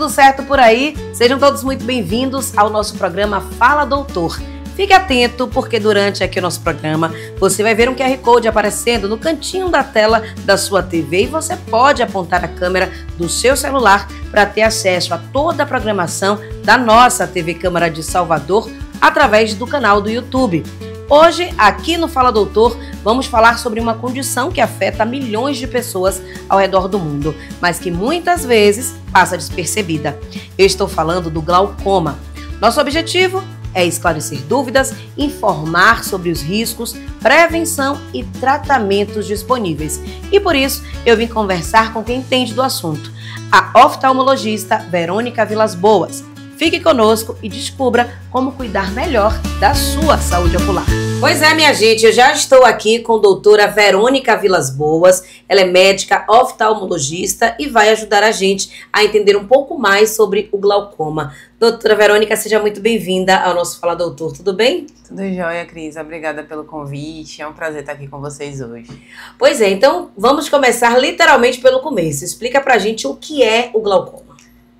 tudo certo por aí? Sejam todos muito bem-vindos ao nosso programa Fala Doutor. Fique atento, porque durante aqui o nosso programa você vai ver um QR Code aparecendo no cantinho da tela da sua TV e você pode apontar a câmera do seu celular para ter acesso a toda a programação da nossa TV Câmara de Salvador através do canal do YouTube. Hoje, aqui no Fala Doutor, vamos falar sobre uma condição que afeta milhões de pessoas ao redor do mundo, mas que muitas vezes passa despercebida. Eu estou falando do glaucoma. Nosso objetivo é esclarecer dúvidas, informar sobre os riscos, prevenção e tratamentos disponíveis. E por isso, eu vim conversar com quem entende do assunto, a oftalmologista Verônica Vilas Boas. Fique conosco e descubra como cuidar melhor da sua saúde ocular. Pois é, minha gente, eu já estou aqui com a doutora Verônica Vilas Boas. Ela é médica oftalmologista e vai ajudar a gente a entender um pouco mais sobre o glaucoma. Doutora Verônica, seja muito bem-vinda ao nosso Fala Doutor, tudo bem? Tudo jóia, Cris. Obrigada pelo convite. É um prazer estar aqui com vocês hoje. Pois é, então vamos começar literalmente pelo começo. Explica pra gente o que é o glaucoma.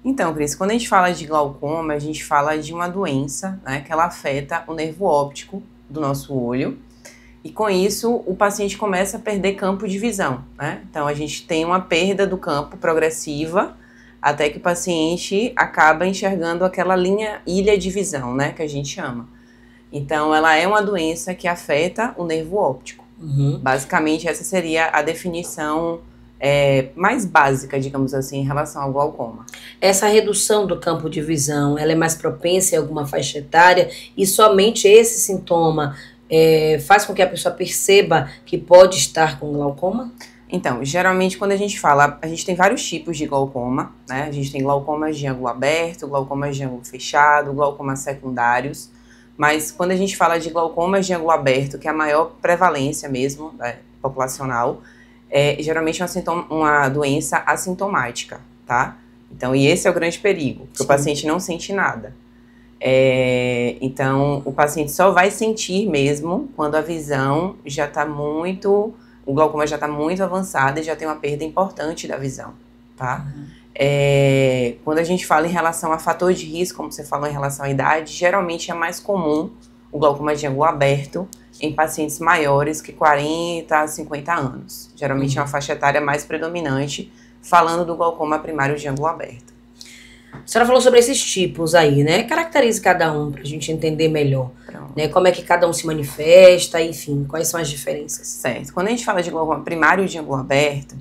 Então, Cris, quando a gente fala de glaucoma, a gente fala de uma doença, né, que ela afeta o nervo óptico do nosso olho. E com isso, o paciente começa a perder campo de visão, né? Então, a gente tem uma perda do campo progressiva até que o paciente acaba enxergando aquela ilha de visão, né, que a gente chama. Então, ela é uma doença que afeta o nervo óptico. Basicamente, essa seria a definição mais básica, digamos assim, em relação ao glaucoma. Essa redução do campo de visão, ela é mais propensa em alguma faixa etária e somente esse sintoma faz com que a pessoa perceba que pode estar com glaucoma? Então, geralmente quando a gente fala, a gente tem vários tipos de glaucoma, né? A gente tem glaucomas de ângulo aberto, glaucomas de ângulo fechado, glaucomas secundários, mas quando a gente fala de glaucomas de ângulo aberto, que é a maior prevalência mesmo, populacional, geralmente é uma doença assintomática, tá? Então, e esse é o grande perigo, que o paciente não sente nada. Então, o paciente só vai sentir mesmo quando a visão já está muito, o glaucoma já está muito avançado e já tem uma perda importante da visão, tá? Quando a gente fala em relação a fator de risco, como você falou em relação à idade, geralmente é mais comum o glaucoma de ângulo aberto em pacientes maiores que 40 a 50 anos. Geralmente é uma faixa etária mais predominante, falando do glaucoma primário de ângulo aberto. A senhora falou sobre esses tipos aí, né? Caracterize cada um para a gente entender melhor, né? Como é que cada um se manifesta, enfim, quais são as diferenças. Certo. Quando a gente fala de glaucoma primário de ângulo aberto,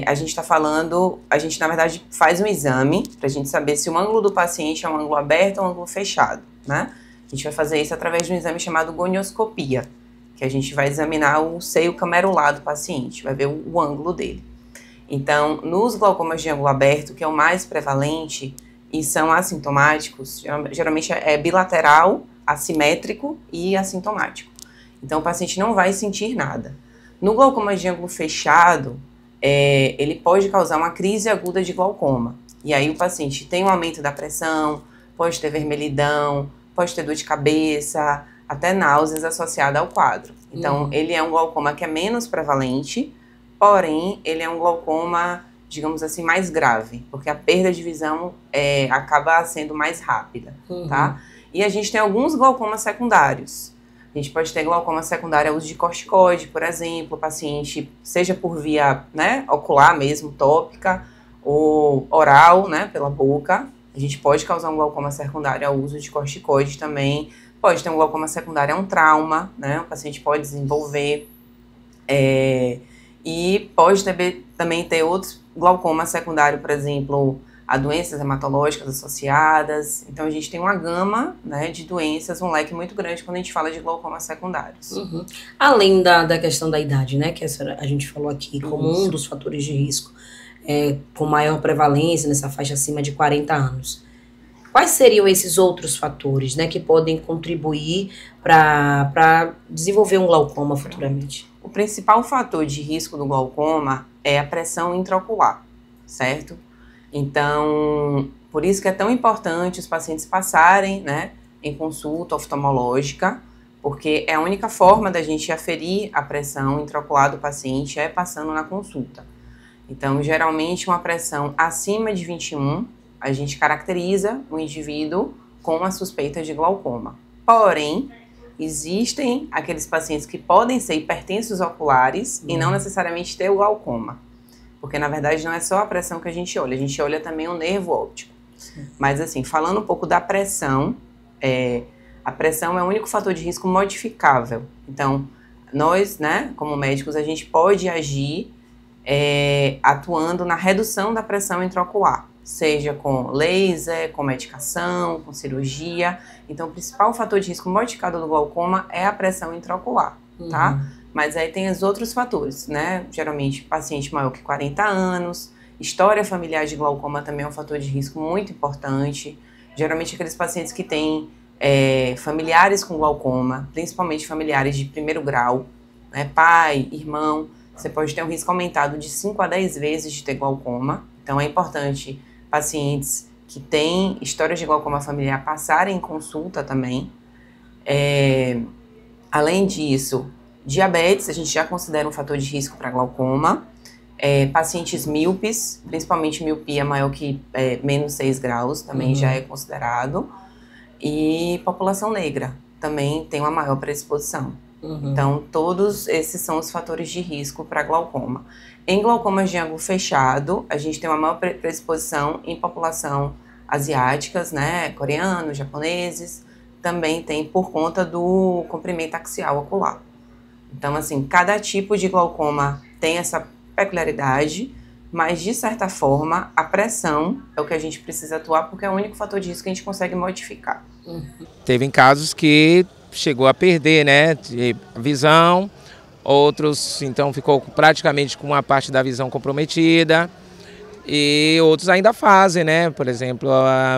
a gente na verdade faz um exame para a gente saber se o ângulo do paciente é um ângulo aberto ou um ângulo fechado, né? A gente vai fazer isso através de um exame chamado gonioscopia, que a gente vai examinar o seio camerular do paciente, vai ver o ângulo dele. Então, nos glaucomas de ângulo aberto, que é o mais prevalente e são assintomáticos, geralmente é bilateral, assimétrico e assintomático. Então, o paciente não vai sentir nada. No glaucoma de ângulo fechado, ele pode causar uma crise aguda de glaucoma. E aí o paciente tem um aumento da pressão, pode ter vermelhidão, pode ter dor de cabeça, até náuseas associadas ao quadro. Então, ele é um glaucoma que é menos prevalente, porém, ele é um glaucoma, digamos assim, mais grave, porque a perda de visão acaba sendo mais rápida, tá? E a gente tem alguns glaucomas secundários. A gente pode ter glaucoma secundário ao uso de corticoide, por exemplo, o paciente, seja por via, né, ocular mesmo, tópica, ou oral, né, pela boca. A gente pode causar um glaucoma secundário ao uso de corticoide também. Pode ter um glaucoma secundário a um trauma, né? O paciente pode desenvolver. E pode também ter outros glaucomas secundários, por exemplo, a doenças hematológicas associadas. Então, a gente tem uma gama, né, de doenças, um leque muito grande quando a gente fala de glaucomas secundários. Além da questão da idade, né, que a gente falou aqui, como um dos fatores de risco, com maior prevalência nessa faixa acima de 40 anos. Quais seriam esses outros fatores, né, que podem contribuir para desenvolver um glaucoma futuramente? O principal fator de risco do glaucoma é a pressão intraocular, certo? Então, por isso que é tão importante os pacientes passarem, né, em consulta oftalmológica, porque é a única forma da gente aferir a pressão intraocular do paciente passando na consulta. Então, geralmente uma pressão acima de 21, a gente caracteriza o indivíduo com a suspeita de glaucoma. Porém, existem aqueles pacientes que podem ser hipertensos oculares e não necessariamente ter o glaucoma. Porque, na verdade, não é só a pressão que a gente olha também o nervo óptico. Mas, assim, falando um pouco da pressão, a pressão é o único fator de risco modificável. Então, nós, né, como médicos, a gente pode agir atuando na redução da pressão intraocular, seja com laser, com medicação, com cirurgia. Então, o principal fator de risco modificado do glaucoma é a pressão intraocular, tá? Mas aí tem os outros fatores, né? Geralmente, paciente maior que 40 anos, história familiar de glaucoma também é um fator de risco muito importante. Geralmente, aqueles pacientes que têm familiares com glaucoma, principalmente familiares de primeiro grau, né? Pai, irmão, você pode ter um risco aumentado de 5 a 10 vezes de ter glaucoma. Então, é importante pacientes que têm história de glaucoma familiar passarem em consulta também. Além disso, diabetes, a gente já considera um fator de risco para glaucoma. Pacientes míopes, principalmente miopia maior que menos 6 graus, também já é considerado. E população negra também tem uma maior predisposição. Então, todos esses são os fatores de risco para glaucoma. Em glaucomas de ângulo fechado, a gente tem uma maior predisposição em população asiáticas, né, coreanos, japoneses, também tem por conta do comprimento axial ocular. Então, assim, cada tipo de glaucoma tem essa peculiaridade, mas, de certa forma, a pressão é o que a gente precisa atuar, porque é o único fator de risco que a gente consegue modificar. Teve casos que chegou a perder, né, de visão, outros, então, ficou praticamente com uma parte da visão comprometida, e outros ainda fazem, né, por exemplo,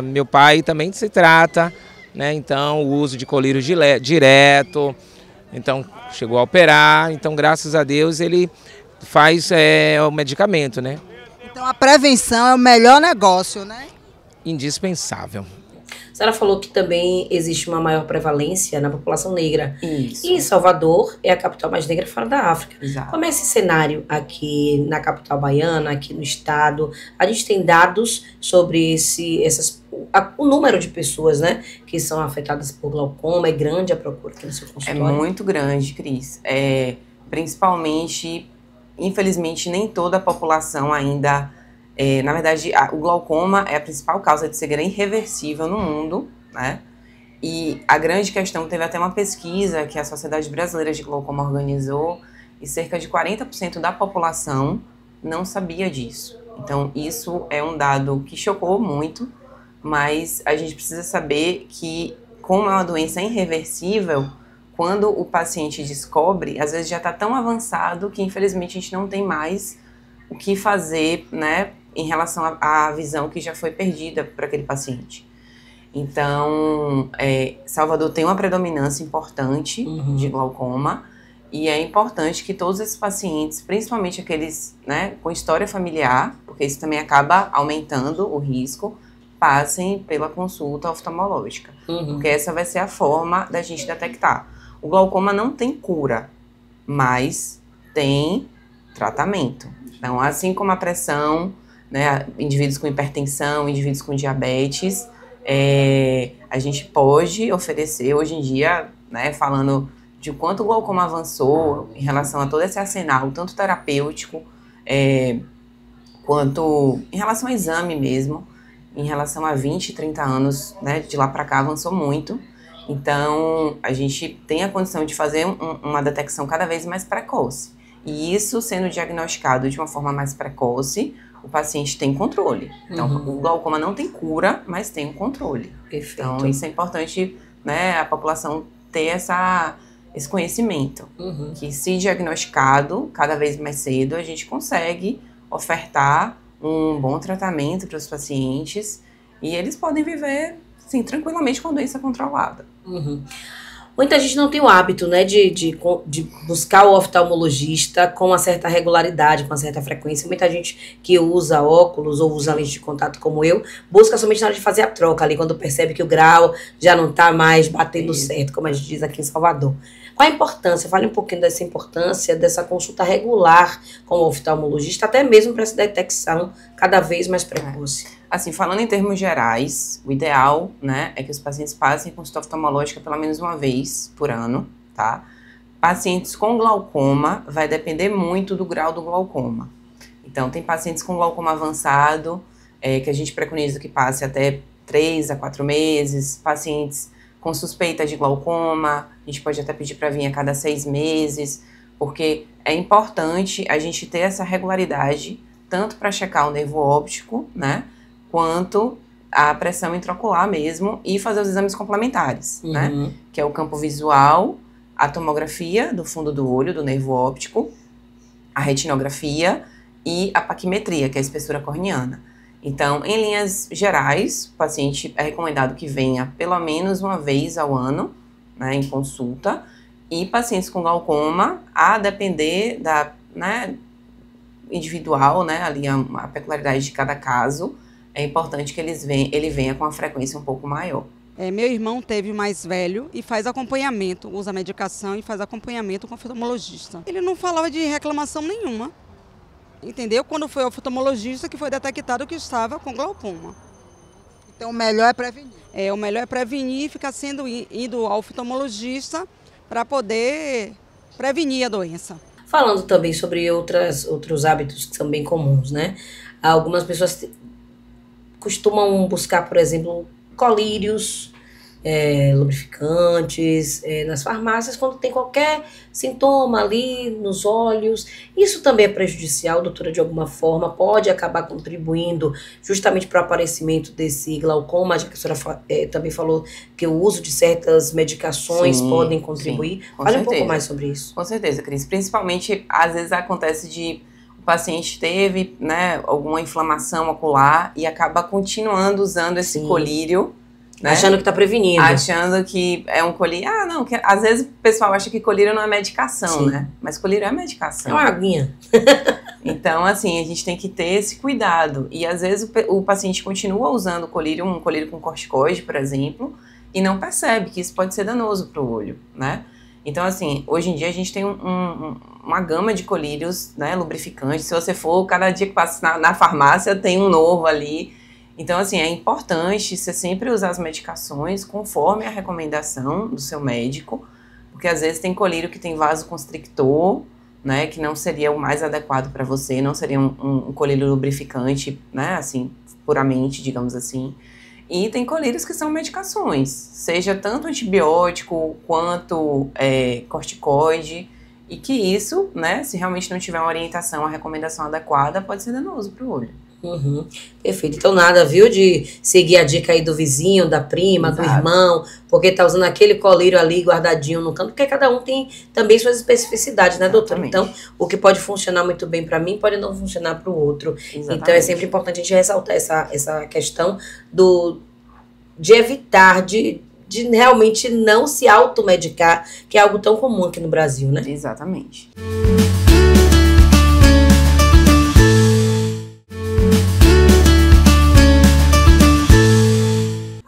meu pai também se trata, né, então, o uso de colírio direto, então, chegou a operar, então, graças a Deus, ele faz o medicamento, né. Então, a prevenção é o melhor negócio, né? Indispensável. A senhora falou que também existe uma maior prevalência na população negra. Isso. E Salvador é a capital mais negra fora da África. Exato. Como é esse cenário aqui na capital baiana, aqui no estado? A gente tem dados sobre o número de pessoas, né, que são afetadas por glaucoma. É grande a procura aqui no seu consultório? É muito grande, Cris. Principalmente, infelizmente, nem toda a população ainda... na verdade, o glaucoma é a principal causa de cegueira irreversível no mundo, né? E a grande questão, teve até uma pesquisa que a Sociedade Brasileira de Glaucoma organizou, e cerca de 40% da população não sabia disso. Então, isso é um dado que chocou muito, mas a gente precisa saber que, como é uma doença irreversível, quando o paciente descobre, às vezes já está tão avançado que, infelizmente, a gente não tem mais o que fazer, né, em relação à visão que já foi perdida por aquele paciente. Então, Salvador tem uma predominância importante de glaucoma, e é importante que todos esses pacientes, principalmente aqueles, né, com história familiar, porque isso também acaba aumentando o risco, passem pela consulta oftalmológica, porque essa vai ser a forma da gente detectar. O glaucoma não tem cura, mas tem tratamento. Então, assim como a pressão, né, indivíduos com hipertensão, indivíduos com diabetes, a gente pode oferecer hoje em dia, né, falando de quanto o glaucoma avançou em relação a todo esse arsenal, tanto terapêutico, quanto em relação ao exame mesmo, em relação a 20, 30 anos, né, de lá para cá avançou muito. Então, a gente tem a condição de fazer uma detecção cada vez mais precoce. E isso sendo diagnosticado de uma forma mais precoce, o paciente tem controle. Então, o glaucoma não tem cura, mas tem um controle. Perfeito. Então, isso é importante, né, a população ter esse conhecimento. Que, se diagnosticado cada vez mais cedo, a gente consegue ofertar um bom tratamento para os pacientes e eles podem viver, sim, tranquilamente com a doença controlada. Muita gente não tem o hábito, né, de buscar o oftalmologista com uma certa regularidade, com uma certa frequência. Muita gente que usa óculos ou usa lente de contato como eu, busca somente na hora de fazer a troca ali, quando percebe que o grau já não está mais batendo certo, como a gente diz aqui em Salvador. Qual a importância? Fale um pouquinho dessa importância, dessa consulta regular com o oftalmologista, até mesmo para essa detecção cada vez mais precoce. Assim, falando em termos gerais, o ideal, né, é que os pacientes passem consulta oftalmológica pelo menos uma vez por ano, tá? Pacientes com glaucoma, vai depender muito do grau do glaucoma. Então, tem pacientes com glaucoma avançado, que a gente preconiza que passe até 3 a 4 meses, pacientes com suspeita de glaucoma, a gente pode até pedir para vir a cada 6 meses, porque é importante a gente ter essa regularidade, tanto para checar o nervo óptico, né, quanto a pressão intraocular mesmo, e fazer os exames complementares, né, que é o campo visual, a tomografia do fundo do olho, do nervo óptico, a retinografia e a paquimetria, que é a espessura corneana. Então, em linhas gerais, o paciente é recomendado que venha pelo menos uma vez ao ano, né, em consulta, e pacientes com glaucoma, a depender da, né, individual, né, ali a peculiaridade de cada caso, é importante que ele venha com uma frequência um pouco maior. Meu irmão teve mais velho e faz acompanhamento, usa medicação e faz acompanhamento com o oftalmologista. Ele não falava de reclamação nenhuma, entendeu? Quando foi ao oftalmologista que foi detectado que estava com glaucoma. Então o melhor é prevenir. O melhor é prevenir e ficar indo ao oftalmologista para poder prevenir a doença. Falando também sobre outros hábitos que são bem comuns, né? Algumas pessoas costumam buscar, por exemplo, colírios, lubrificantes, nas farmácias, quando tem qualquer sintoma ali nos olhos. Isso também é prejudicial, doutora, de alguma forma? Pode acabar contribuindo justamente para o aparecimento desse glaucoma, já que a senhora também falou que o uso de certas medicações podem contribuir. Fale um pouco mais sobre isso. Com certeza, Cris. Principalmente, às vezes acontece de o paciente teve, né, alguma inflamação ocular e acaba continuando usando esse colírio, né? Achando que está prevenindo. Achando que é um colírio. Não, que às vezes o pessoal acha que colírio não é medicação, né? Mas colírio é medicação. É uma aguinha. Então, assim, a gente tem que ter esse cuidado. E às vezes o paciente continua usando um colírio com corticoide, por exemplo, e não percebe que isso pode ser danoso para o olho, né? Então, assim, hoje em dia a gente tem uma gama de colírios, né, lubrificantes. Se você for, cada dia que passa na farmácia tem um novo ali. Então, assim, é importante você sempre usar as medicações conforme a recomendação do seu médico, porque às vezes tem colírio que tem vasoconstrictor, né, que não seria o mais adequado para você, não seria um colírio lubrificante, né, assim, puramente, digamos assim. E tem colírios que são medicações, seja tanto antibiótico quanto corticoide, e que isso, né, se realmente não tiver uma orientação, uma recomendação adequada, pode ser danoso para o olho. Perfeito. Então nada, viu, de seguir a dica aí do vizinho, da prima, do irmão, porque tá usando aquele colírio ali guardadinho no canto, porque cada um tem também suas especificidades, né, doutora? Então, o que pode funcionar muito bem para mim pode não funcionar para o outro. Exatamente. Então é sempre importante a gente ressaltar essa questão de evitar, de realmente não se automedicar, que é algo tão comum aqui no Brasil, né? Exatamente.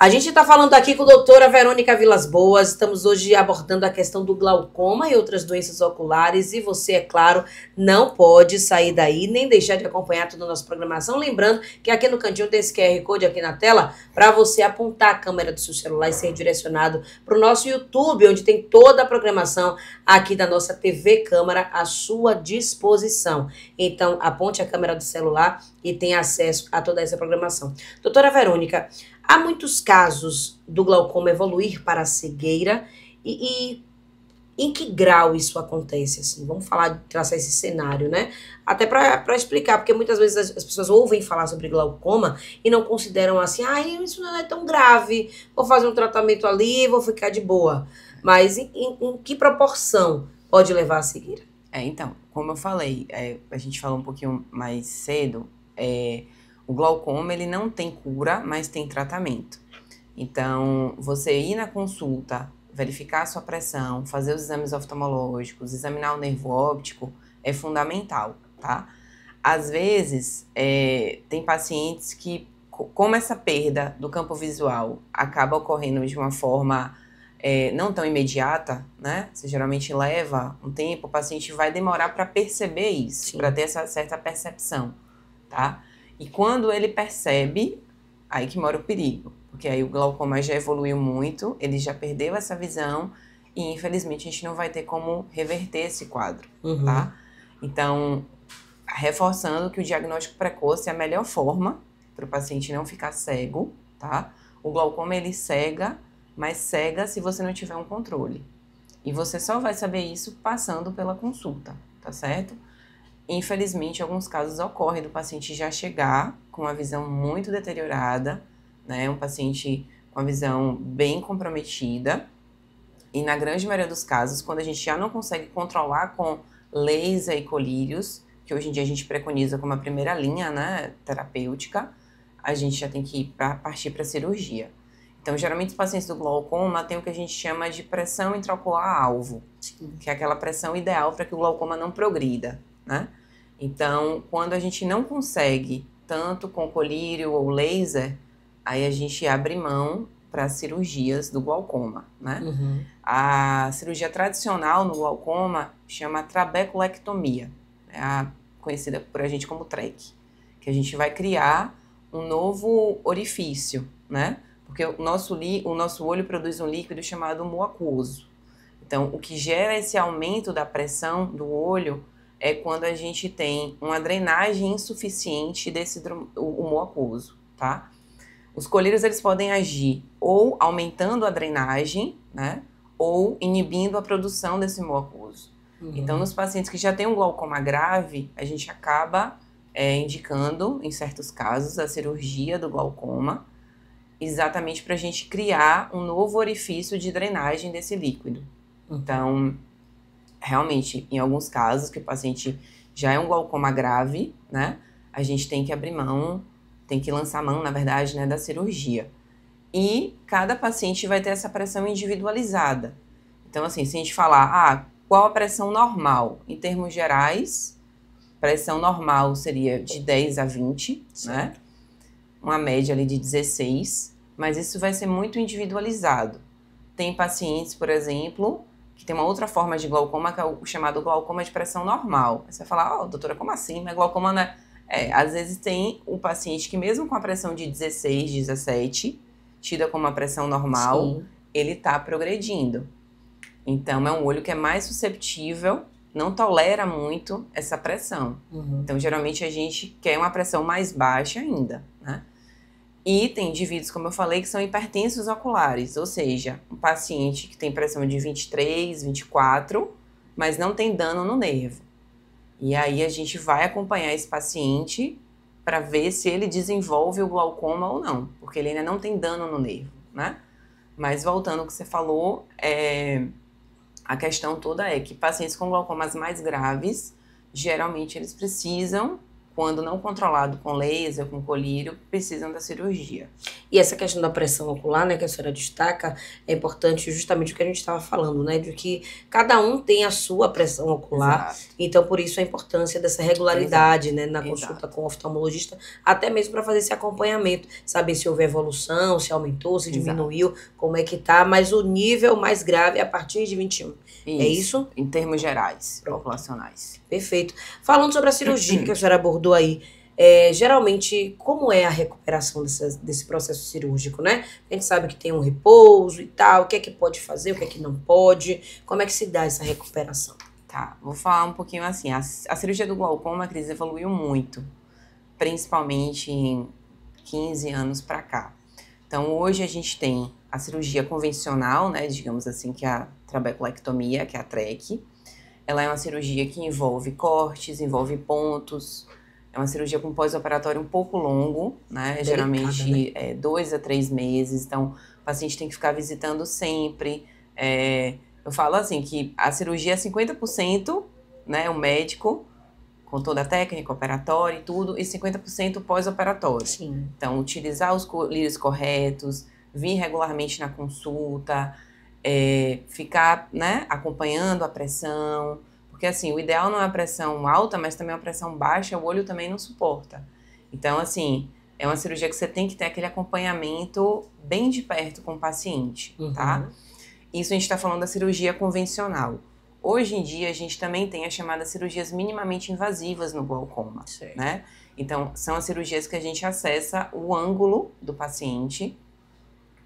A gente está falando aqui com a doutora Verônica Vilas Boas, estamos hoje abordando a questão do glaucoma e outras doenças oculares, e você, é claro, não pode sair daí, nem deixar de acompanhar toda a nossa programação, lembrando que aqui no cantinho tem esse QR Code aqui na tela, para você apontar a câmera do seu celular e ser direcionado para o nosso YouTube, onde tem toda a programação aqui da nossa TV Câmara à sua disposição. Então, aponte a câmera do celular e tenha acesso a toda essa programação. Doutora Verônica, há muitos casos do glaucoma evoluir para a cegueira e em que grau isso acontece? Assim? Vamos traçar esse cenário, né? Até para explicar, porque muitas vezes as pessoas ouvem falar sobre glaucoma e não consideram assim, isso não é tão grave, vou fazer um tratamento ali, vou ficar de boa. Mas em que proporção pode levar à cegueira? Então, como eu falei, a gente falou um pouquinho mais cedo, o glaucoma, ele não tem cura, mas tem tratamento. Então, você ir na consulta, verificar a sua pressão, fazer os exames oftalmológicos, examinar o nervo óptico, é fundamental, tá? Às vezes, tem pacientes que, como essa perda do campo visual acaba ocorrendo de uma forma não tão imediata, né? Você geralmente leva um tempo, o paciente vai demorar para perceber isso, para ter essa certa percepção, tá? E quando ele percebe, Aí que mora o perigo, porque aí o glaucoma já evoluiu muito, ele já perdeu essa visão e infelizmente a gente não vai ter como reverter esse quadro, tá? Então, reforçando que o diagnóstico precoce é a melhor forma para o paciente não ficar cego, tá? O glaucoma ele cega, mas cega se você não tiver um controle. E você só vai saber isso passando pela consulta, tá certo? Infelizmente, em alguns casos ocorre do paciente já chegar com a visão muito deteriorada, né? Um paciente com a visão bem comprometida. E na grande maioria dos casos, quando a gente já não consegue controlar com laser e colírios, que hoje em dia a gente preconiza como a primeira linha, né, terapêutica, a gente já tem que partir para cirurgia. Então, geralmente os pacientes do glaucoma têm o que a gente chama de pressão intraocular-alvo, que é aquela pressão ideal para que o glaucoma não progrida, né? Então, quando a gente não consegue, tanto com colírio ou laser, aí a gente abre mão para cirurgias do glaucoma, né? A cirurgia tradicional no glaucoma chama trabeculectomia, conhecida por a gente como TREC, que a gente vai criar um novo orifício, né? Porque o nosso olho produz um líquido chamado mucoso. Então, o que gera esse aumento da pressão do olho é quando a gente tem uma drenagem insuficiente o mucoso, tá? Os colírios, eles podem agir ou aumentando a drenagem, né? Ou inibindo a produção desse mucoso. Então, nos pacientes que já têm um glaucoma grave, a gente acaba indicando, em certos casos, a cirurgia do glaucoma, exatamente para a gente criar um novo orifício de drenagem desse líquido. Então, realmente, em alguns casos que o paciente já é um glaucoma grave, né, a gente tem que abrir mão, tem que lançar mão, na verdade, né, da cirurgia. E cada paciente vai ter essa pressão individualizada. Então, assim, se a gente falar, qual a pressão normal? Em termos gerais, pressão normal seria de 10 a 20, né? Uma média ali de 16, mas isso vai ser muito individualizado. Tem pacientes, por exemplo, que tem uma outra forma de glaucoma, que é o chamado glaucoma de pressão normal. Aí você vai falar, doutora, como assim? Mas glaucoma não é... Às vezes tem um paciente que mesmo com a pressão de 16, 17, tida como uma pressão normal, ele está progredindo. Então, é um olho que é mais susceptível, não tolera muito essa pressão. Então, geralmente, a gente quer uma pressão mais baixa ainda, né? E tem indivíduos, como eu falei, que são hipertensos oculares, ou seja, um paciente que tem pressão de 23, 24, mas não tem dano no nervo. E aí, a gente vai acompanhar esse paciente para ver se ele desenvolve o glaucoma ou não, porque ele ainda não tem dano no nervo, né? Mas, voltando ao que você falou, a questão toda é que pacientes com glaucomas mais graves, geralmente eles precisam, quando não controlado com laser, com colírio, precisam da cirurgia. E essa questão da pressão ocular, né, que a senhora destaca, é importante justamente o que a gente estava falando, né, de que cada um tem a sua pressão ocular, então por isso a importância dessa regularidade, né, na consulta com o oftalmologista, até mesmo para fazer esse acompanhamento, saber se houve evolução, se aumentou, se diminuiu, como é que tá, mas o nível mais grave é a partir de 21. É isso? Em termos gerais, populacionais. Perfeito. Falando sobre a cirurgia que a senhora abordou aí, geralmente, como é a recuperação desse processo cirúrgico, né? A gente sabe que tem um repouso e tal, o que é que pode fazer, o que é que não pode, como é que se dá essa recuperação? Tá, vou falar um pouquinho assim, a cirurgia do glaucoma, Cris, evoluiu muito, principalmente em 15 anos para cá. Então, hoje a gente tem a cirurgia convencional, né, digamos assim, que é a trabeculectomia, que é a TREC. Ela é uma cirurgia que envolve cortes, envolve pontos. É uma cirurgia com pós-operatório um pouco longo, né? Delicada, geralmente 2 a 3 meses. Então, o paciente tem que ficar visitando sempre. Eu falo assim, que a cirurgia é 50%, né, o médico, com toda a técnica operatória e tudo, e 50% pós-operatório. Então, utilizar os colírios corretos, vir regularmente na consulta, ficar, né, acompanhando a pressão, porque assim, o ideal não é a pressão alta, mas também uma pressão baixa, o olho também não suporta. Então, assim, é uma cirurgia que você tem que ter aquele acompanhamento bem de perto com o paciente, tá? Isso a gente está falando da cirurgia convencional. Hoje em dia, a gente também tem as chamadas cirurgias minimamente invasivas no glaucoma, né? Então, são as cirurgias que a gente acessa o ângulo do paciente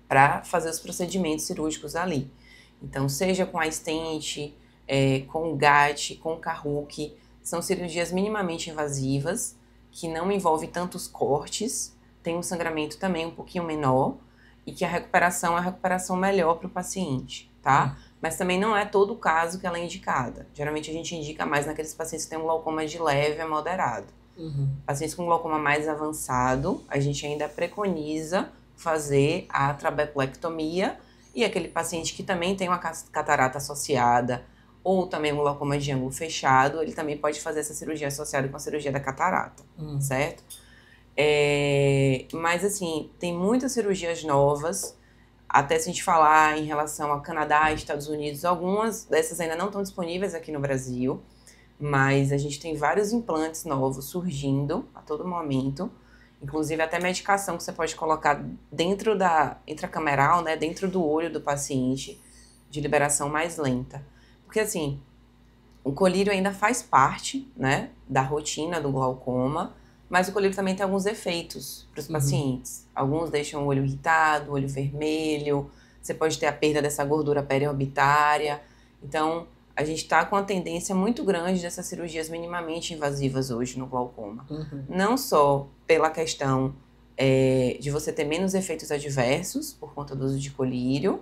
para fazer os procedimentos cirúrgicos ali. Então, seja com a stent, com o GAT, com o Kahuke, são cirurgias minimamente invasivas, que não envolvem tantos cortes, tem um sangramento também um pouquinho menor, e que a recuperação é a recuperação melhor para o paciente, tá? Mas também não é todo o caso que ela é indicada. Geralmente a gente indica mais naqueles pacientes que têm um glaucoma de leve a moderado. Pacientes com glaucoma mais avançado, a gente ainda preconiza fazer a trabeculectomia, e aquele paciente que também tem uma catarata associada, ou também um glaucoma de ângulo fechado, ele também pode fazer essa cirurgia associada com a cirurgia da catarata, certo? Mas assim, tem muitas cirurgias novas, até se a gente falar em relação a Canadá e Estados Unidos, algumas dessas ainda não estão disponíveis aqui no Brasil, mas a gente tem vários implantes novos surgindo a todo momento, inclusive até medicação que você pode colocar dentro da intracameral, né, dentro do olho do paciente, de liberação mais lenta. Porque assim, o colírio ainda faz parte, né, da rotina do glaucoma, mas o colírio também tem alguns efeitos para os pacientes. Alguns deixam o olho irritado, o olho vermelho, você pode ter a perda dessa gordura periorbitária. Então, a gente está com uma tendência muito grande dessas cirurgias minimamente invasivas hoje no glaucoma. Não só pela questão de você ter menos efeitos adversos por conta do uso de colírio,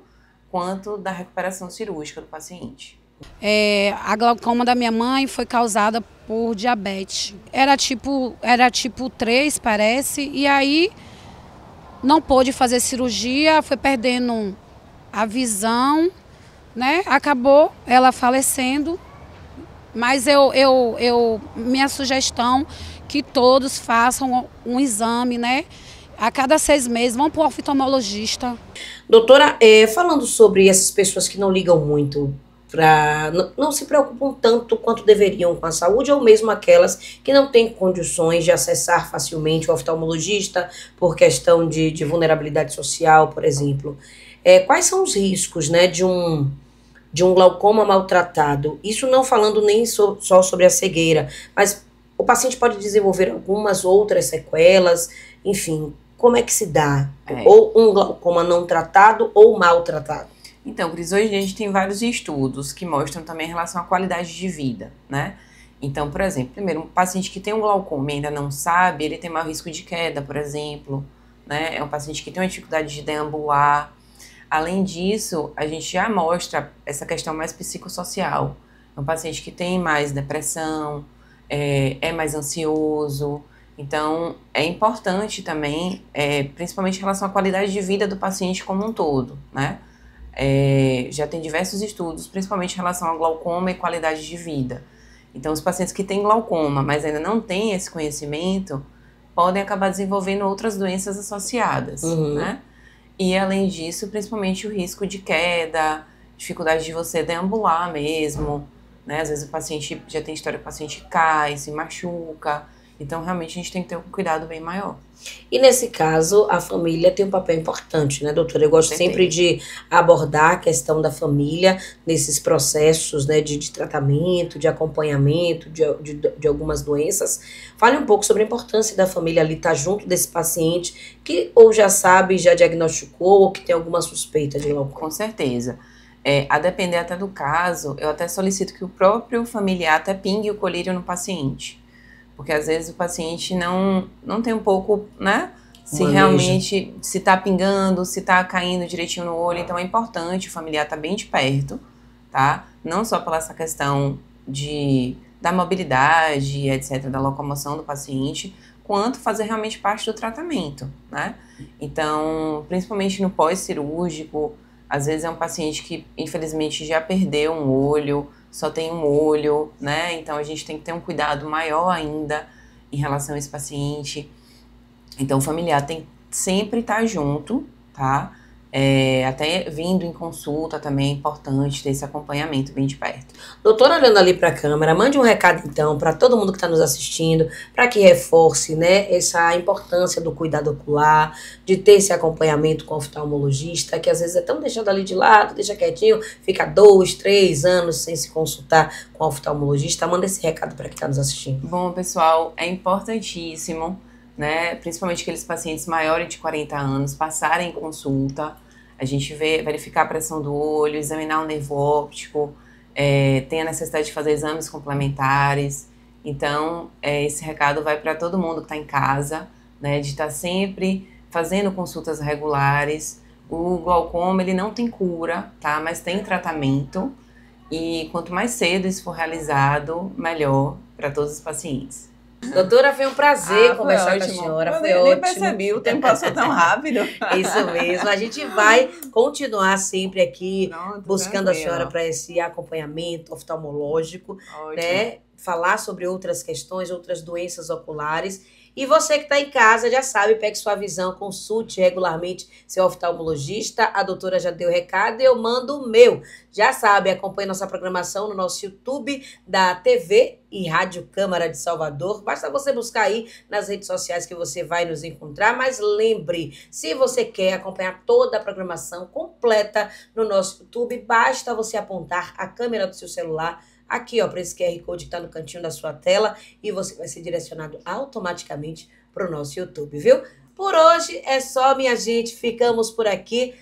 quanto da recuperação cirúrgica do paciente. A glaucoma da minha mãe foi causada por diabetes. Era tipo 3, parece, e aí não pôde fazer cirurgia, foi perdendo a visão, né? Acabou ela falecendo, mas minha sugestão que todos façam um exame, né? A cada 6 meses, vão para o oftalmologista. Doutora, falando sobre essas pessoas que não ligam muito, não se preocupam tanto quanto deveriam com a saúde, ou mesmo aquelas que não têm condições de acessar facilmente o oftalmologista por questão de vulnerabilidade social, por exemplo. Quais são os riscos, né, de um glaucoma maltratado? Isso não falando nem só sobre a cegueira, mas o paciente pode desenvolver algumas outras sequelas, enfim, como é que se dá? Ou um glaucoma não tratado ou maltratado? Então, Cris, hoje a gente tem vários estudos que mostram também em relação à qualidade de vida, né? Então, por exemplo, primeiro, um paciente que tem um glaucoma e ainda não sabe, ele tem maior risco de queda, por exemplo, né? É um paciente que tem uma dificuldade de deambular. Além disso, a gente já mostra essa questão mais psicossocial. É um paciente que tem mais depressão, é mais ansioso. Então, é importante também, principalmente em relação à qualidade de vida do paciente como um todo, né? Já tem diversos estudos, principalmente em relação ao glaucoma e qualidade de vida. Então, os pacientes que têm glaucoma, mas ainda não têm esse conhecimento, podem acabar desenvolvendo outras doenças associadas, né? E, além disso, principalmente o risco de queda, dificuldade de você deambular mesmo, né? Às vezes o paciente já tem história que o paciente cai, se machuca. Então, realmente, a gente tem que ter um cuidado bem maior. E nesse caso, a família tem um papel importante, né, doutora? Eu gosto sempre de abordar a questão da família nesses processos, né, de tratamento, de acompanhamento de algumas doenças. Fale um pouco sobre a importância da família ali estar junto desse paciente que ou já sabe, já diagnosticou, ou que tem alguma suspeita de glaucoma. Com certeza. A depender até do caso, eu até solicito que o próprio familiar até pingue o colírio no paciente. Porque às vezes o paciente não tem um pouco, né? Se realmente, se tá pingando, se tá caindo direitinho no olho. Então é importante o familiar estar bem de perto, tá? Não só pela essa questão da mobilidade, etc., da locomoção do paciente, quanto fazer realmente parte do tratamento, né? Então, principalmente no pós-cirúrgico, às vezes é um paciente que, infelizmente, já perdeu um olho, só tem um olho, né? Então, a gente tem que ter um cuidado maior ainda em relação a esse paciente. Então, o familiar tem que sempre estar junto, tá? até vindo em consulta também é importante ter esse acompanhamento bem de perto. Doutora, olhando ali para a câmera, mande um recado então para todo mundo que está nos assistindo, para que reforce, né, essa importância do cuidado ocular, de ter esse acompanhamento com o oftalmologista, que às vezes é tão deixado ali de lado, deixa quietinho, fica 2, 3 anos sem se consultar com o oftalmologista. Manda esse recado para quem está nos assistindo. Bom, pessoal, é importantíssimo, né, principalmente aqueles pacientes maiores de 40 anos, passarem em consulta, a gente verificar a pressão do olho, examinar o nervo óptico, tem a necessidade de fazer exames complementares. Então, esse recado vai para todo mundo que está em casa, né, de estar sempre fazendo consultas regulares. O glaucoma, ele não tem cura, tá, mas tem tratamento, e quanto mais cedo isso for realizado, melhor para todos os pacientes. Doutora, foi um prazer conversar com a senhora. Foi ótimo. Nem percebi, o tempo passou tão rápido. Isso mesmo. A gente vai continuar sempre aqui buscando a senhora para esse acompanhamento oftalmológico, né? Falar sobre outras questões, outras doenças oculares. E você que está em casa já sabe, pegue sua visão, consulte regularmente seu oftalmologista. A doutora já deu o recado e eu mando o meu. Já sabe, acompanhe nossa programação no nosso YouTube da TV e Rádio Câmara de Salvador. Basta você buscar aí nas redes sociais que você vai nos encontrar. Mas lembre, se você quer acompanhar toda a programação completa no nosso YouTube, basta você apontar a câmera do seu celular aqui, ó, para esse QR Code que está no cantinho da sua tela, e você vai ser direcionado automaticamente para o nosso YouTube, viu? Por hoje é só, minha gente. Ficamos por aqui.